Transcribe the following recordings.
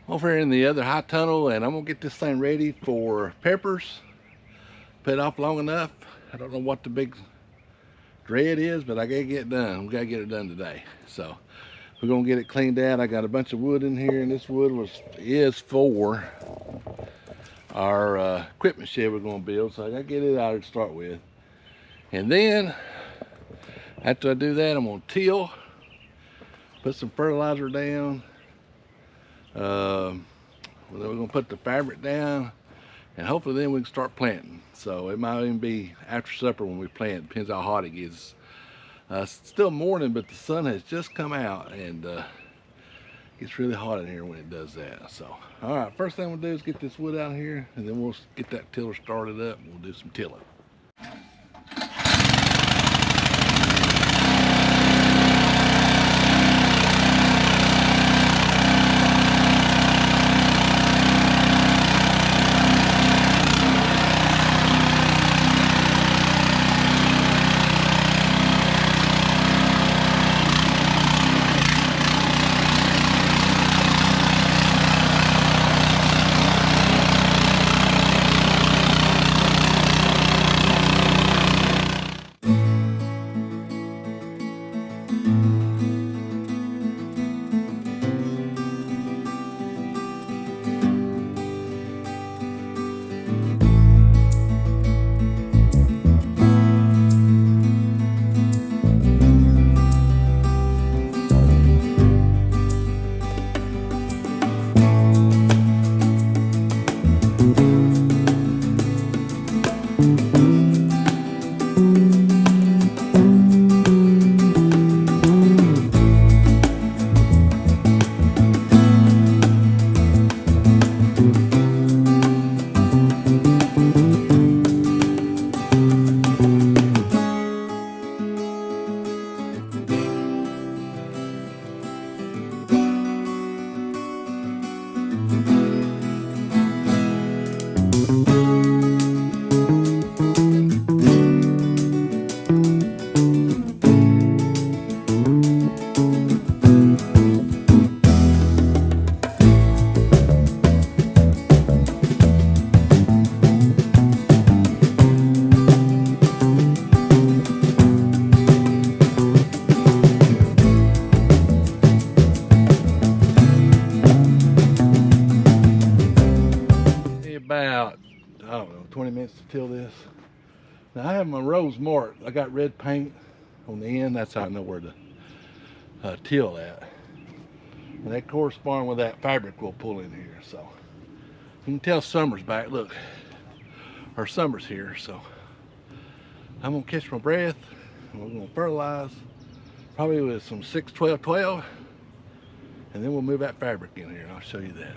Over here in the other high tunnel, and I'm gonna get this thing ready for peppers. Put it off long enough. I don't know what the big dread is, but I gotta get it done. We gotta get it done today. So we're gonna get it cleaned out. I got a bunch of wood in here, and this wood is for our equipment shed we're gonna build. So I gotta get it out to start with. And then after I do that, I'm gonna till, put some fertilizer down. Then we're gonna put the fabric down, and hopefully then we can start planting. So it might even be after supper when we plant. Depends how hot it gets. It's still morning, but the sun has just come out, and it's really hot in here when it does that. So, all right, first thing we'll do is get this wood out here, and then we'll get that tiller started up, and we'll do some tilling. About, I don't know, 20 minutes to till this. Now I have my rows marked. I got red paint on the end. That's how I know where to till at. And that corresponds with that fabric we'll pull in here. So you can tell summer's back. Look, our summer's here. So I'm gonna catch my breath, and we're gonna fertilize, probably with some 6-12-12, and then we'll move that fabric in here. I'll show you that.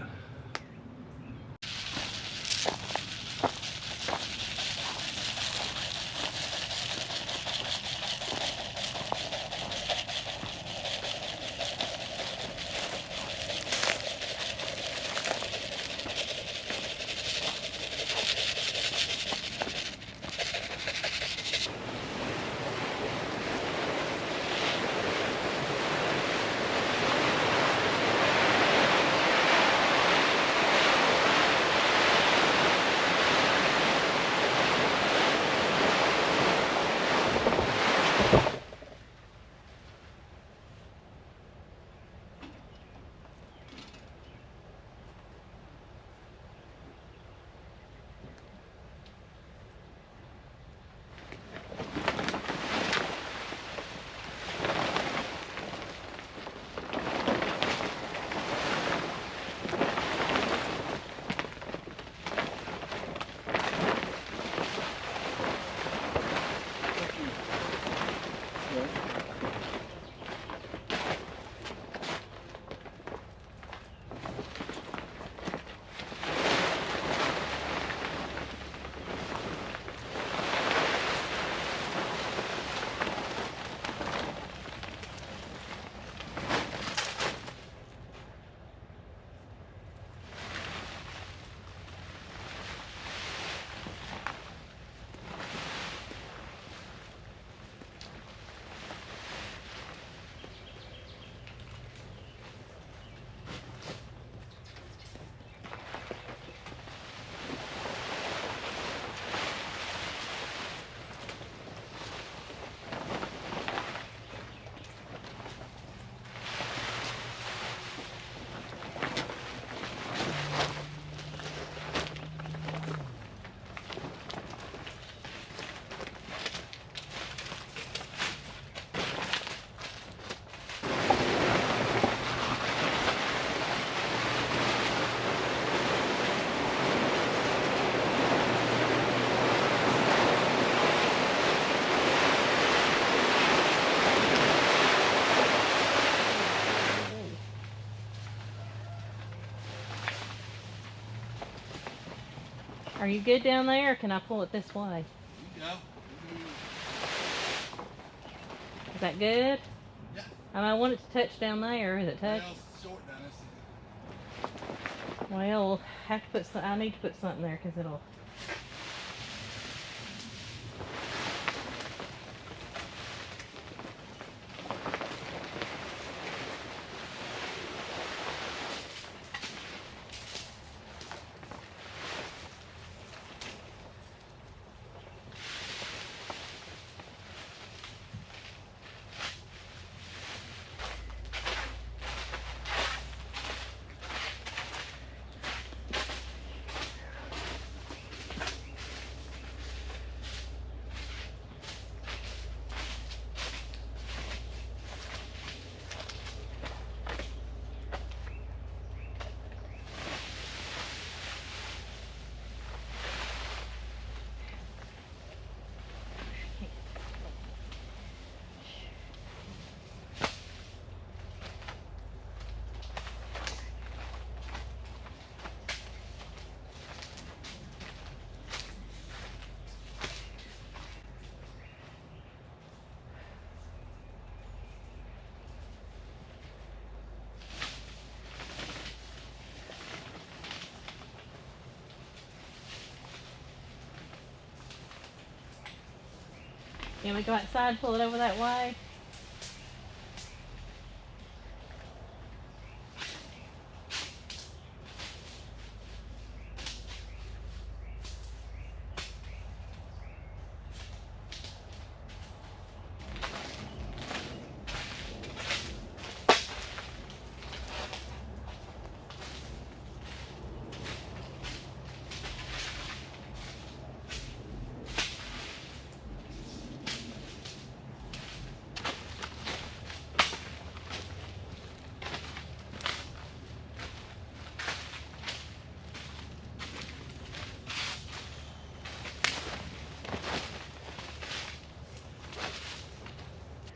Are you good down there, or can I pull it this way? You go. Is that good? Yeah. I want it to touch down there. Is it touch? Well, it's short down this. Well, we'll have to put some. I need to put something there because it'll. Can we go outside and pull it over that way?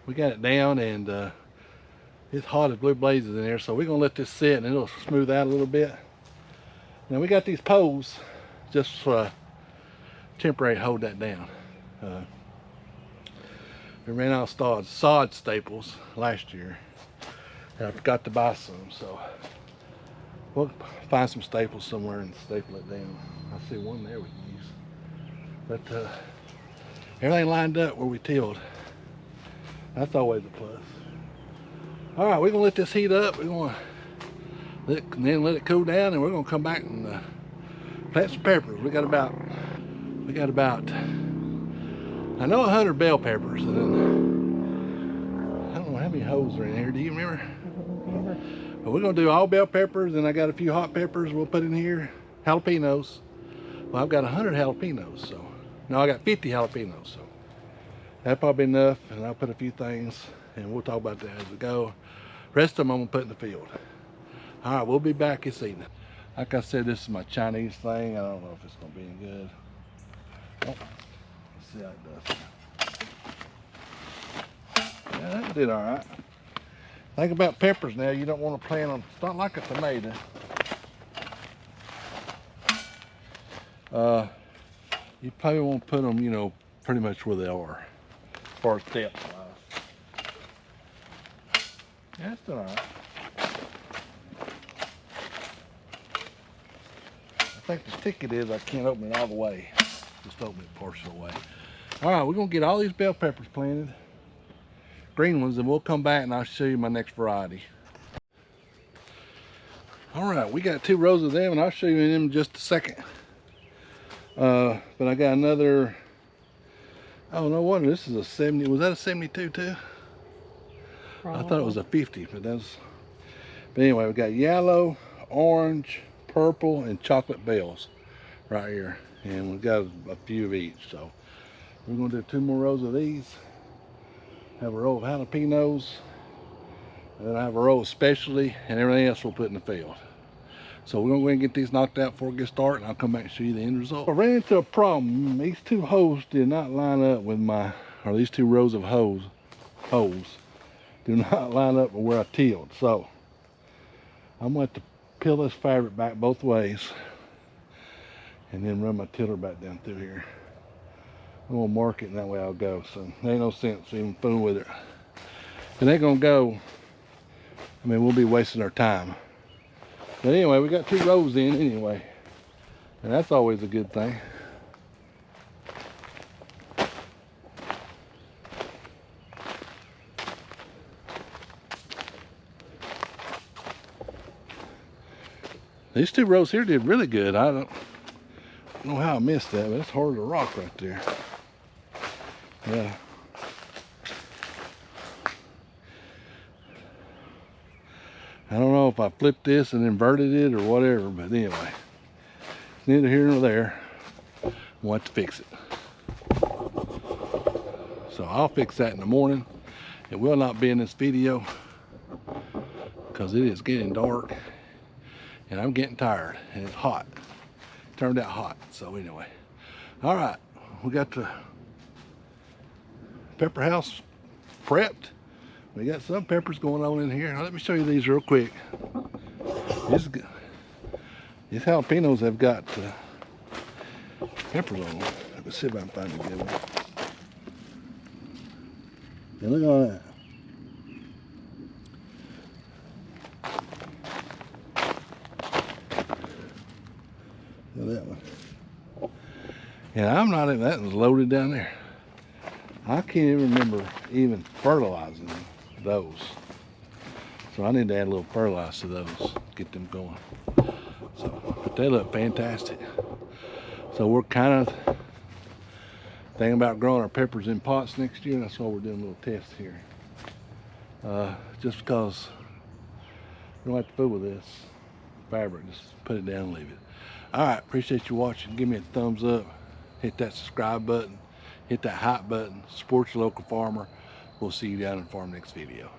We got it down, and it's hot as blue blazes in there, so we're gonna let this sit and it'll smooth out a little bit. Now we got these poles just temporary to hold that down. We ran out of sod staples last year, and I forgot to buy some, so we'll find some staples somewhere and staple it down. I see one there we can use, but everything lined up where we tilled. That's always a plus. All right, we're gonna let this heat up. We're gonna then let it cool down, and we're gonna come back and plant some peppers. We got about I know 100 bell peppers, and then I don't know how many holes are in here. Do you remember? But we're gonna do all bell peppers, and I got a few hot peppers we'll put in here. Jalapenos. Well, I've got 100 jalapenos, so no, I got 50 jalapenos, so that'll probably be enough. And I'll put a few things, and we'll talk about that as we go. Rest of them I'm gonna put in the field. All right, we'll be back this evening. Like I said, this is my Chinese thing. I don't know if it's gonna be any good. Oh, let's see how it does. Yeah, that did all right. Think about peppers now. You don't want to plant them. It's not like a tomato. You probably won't put them, you know, pretty much where they are, as far as depth wise. Yeah, it's all right. I think the ticket is I can't open it all the way. Just open it partial way. All right, we're gonna get all these bell peppers planted, green ones, and we'll come back and I'll show you my next variety. All right, we got 2 rows of them, and I'll show you in them in just a second. But I got another, oh no wonder, this is a 70, was that a 72 too? I thought it was a 50, but anyway, we got yellow, orange, purple, and chocolate bells right here. And we've got a few of each, so we're gonna do 2 more rows of these. Have a row of jalapenos, and then I have a row of specialty, and everything else we'll put in the field. So we're gonna go ahead and get these knocked out before we get started, and I'll come back and show you the end result. I ran into a problem. These 2 holes did not line up with these 2 rows of holes do not line up with where I tilled. So I'm going to peel this fabric back both ways, and then run my tiller back down through here. I'm gonna mark it and that way I'll go. So there ain't no sense even fooling with it. And they're gonna go, I mean, we'll be wasting our time. But anyway, we got 2 rows in anyway. And that's always a good thing. These 2 rows here did really good. I don't know how I missed that, but it's hard to rock right there. Yeah. I don't know if I flipped this and inverted it or whatever, but anyway, it's neither here nor there. We'll have to fix it. So I'll fix that in the morning. It will not be in this video because it is getting dark and I'm getting tired and it's hot. It turned out hot. So anyway, all right, we got the pepper house prepped. We got some peppers going on in here. Now, let me show you these real quick. These jalapenos have got peppers on them. Let's see if I can find a good one. And look at all that. Look at that one. And I'm not even, that was loaded down there. I can't even remember even fertilizing those. So I need to add a little fertilizer to those, get them going. So, but they look fantastic. So we're kind of thinking about growing our peppers in pots next year. That's why we're doing a little test here. Just because we don't have to fool with this fabric, just put it down and leave it. All right, appreciate you watching. Give me a thumbs up, hit that subscribe button, hit that hype button, support your local farmer. We'll see you down in the farm next video.